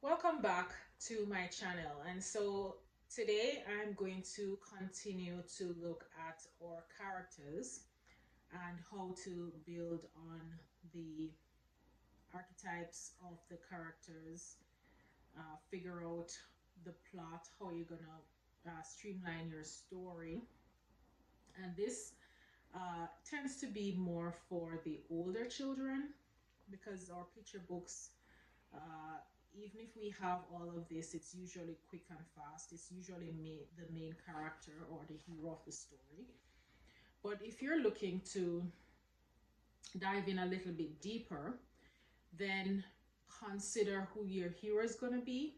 Welcome back to my channel. And so today I'm going to continue to look at our characters and how to build on the archetypes of the characters, figure out the plot, how you're gonna streamline your story. And this tends to be more for the older children because our picture books, uh, even if we have all of this, it's usually quick and fast. It's usually the main character or the hero of the story. But if you're looking to dive in a little bit deeper, then consider who your hero is going to be.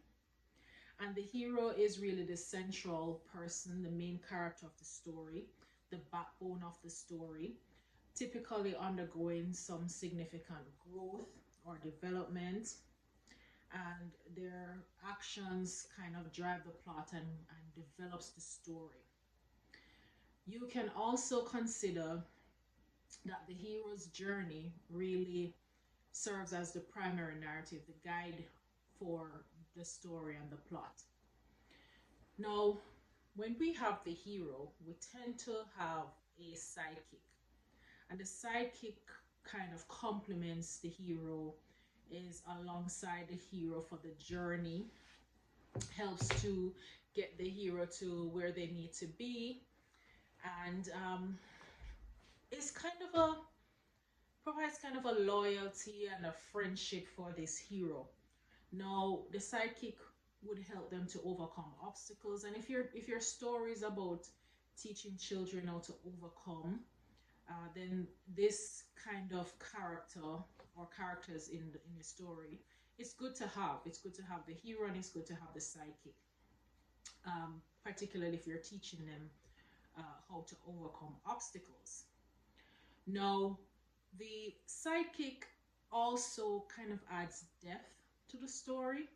And the hero is really the central person, the main character of the story, the backbone of the story, typically undergoing some significant growth or development, and their actions kind of drive the plot and develops the story. You can also consider that the hero's journey really serves as the primary narrative, the guide for the story and the plot. Now, when we have the hero, we tend to have a sidekick, and the sidekick kind of complements the hero, is alongside the hero for the journey, helps to get the hero to where they need to be, and it's kind of a provides kind of a loyalty and a friendship for this hero. Now, the sidekick would help them to overcome obstacles, and if your story is about teaching children how to overcome, then this kind of character or characters in the story, it's good to have. It's good to have the hero and it's good to have the sidekick, particularly if you're teaching them how to overcome obstacles. Now, the sidekick also kind of adds depth to the story.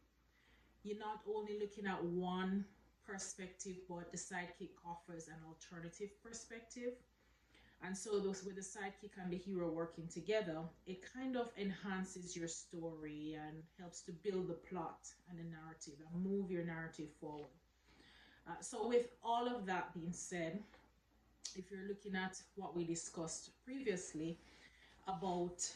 You're not only looking at one perspective, but the sidekick offers an alternative perspective. And so those with the sidekick and the hero working together, it kind of enhances your story and helps to build the plot and the narrative and move your narrative forward. So with all of that being said, if you're looking at what we discussed previously about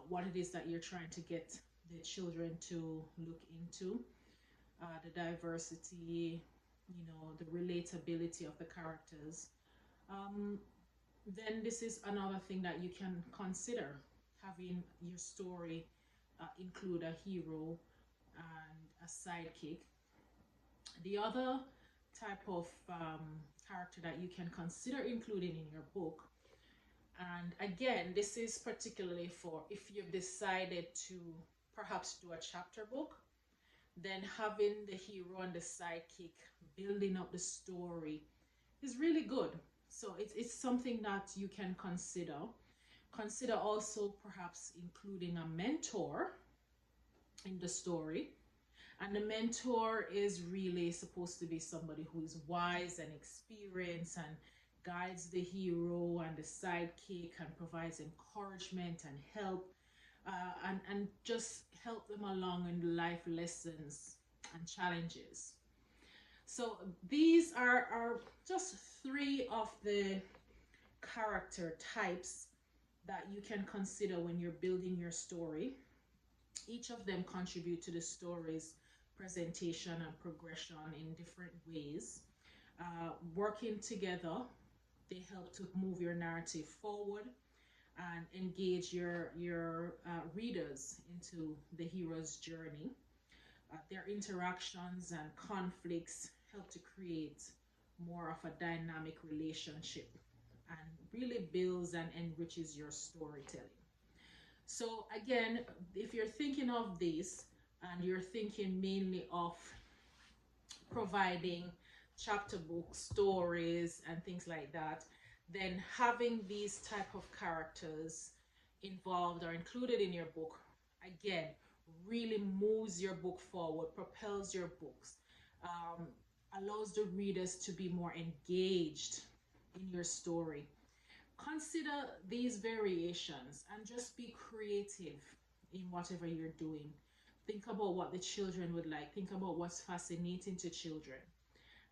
what it is that you're trying to get the children to look into, the diversity, the relatability of the characters, um, then this is another thing that you can consider, having your story include a hero and a sidekick. The other type of character that you can consider including in your book, and again, this is particularly for if you've decided to perhaps do a chapter book, then having the hero and the sidekick building up the story is really good. So it's something that you can consider. Consider also perhaps including a mentor in the story. And the mentor is really supposed to be somebody who is wise and experienced and guides the hero and the sidekick and provides encouragement and help, and just help them along in the life lessons and challenges. So these are just three of the character types that you can consider when you're building your story. Each of them contribute to the story's presentation and progression in different ways. Working together, they help to move your narrative forward and engage your readers into the hero's journey. Their interactions and conflicts help to create more of a dynamic relationship and really builds and enriches your storytelling. So again, if you're thinking of this and you're thinking mainly of providing chapter book stories and things like that, then having these type of characters involved or included in your book, again, really moves your book forward, propels your books, um, allows the readers to be more engaged in your story. Consider these variations and just be creative in whatever you're doing. Think about what the children would like. Think about what's fascinating to children.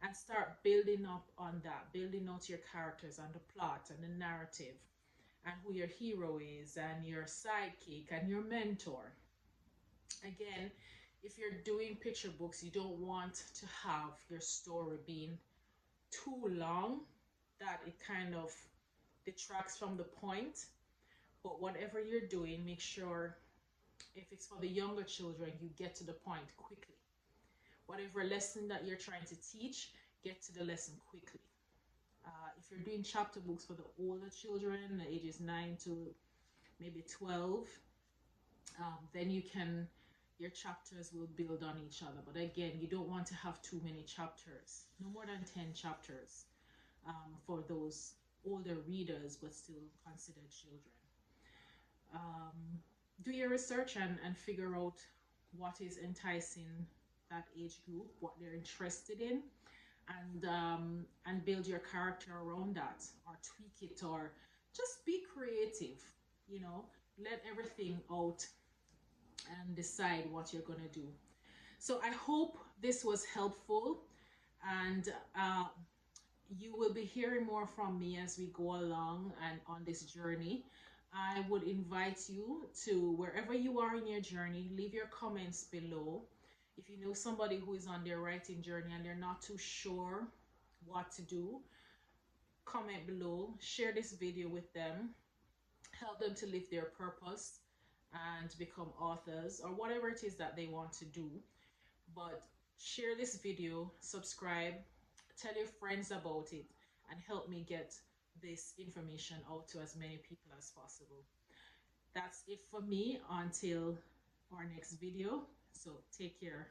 And start building up on that, building out your characters and the plot and the narrative and who your hero is and your sidekick and your mentor. Again, if you're doing picture books, you don't want to have your story being too long that it kind of detracts from the point. But whatever you're doing, make sure if it's for the younger children, you get to the point quickly. Whatever lesson that you're trying to teach, get to the lesson quickly. If you're doing chapter books for the older children, the ages 9 to maybe 12, then your chapters will build on each other. But again, you don't want to have too many chapters, no more than 10 chapters for those older readers, but still considered children. Do your research and figure out what is enticing that age group, what they're interested in, and build your character around that, or tweak it, or just be creative. You know, let everything out and decide what you're gonna do. So I hope this was helpful, and you will be hearing more from me as we go along and on this journey. I would invite you to, wherever you are in your journey, leave your comments below. If you know somebody who is on their writing journey and they're not too sure what to do, comment below, share this video with them, help them to live their purpose and become authors, or whatever it is that they want to do. But share this video, subscribe, tell your friends about it, and help me get this information out to as many people as possible. That's it for me until our next video. So take care.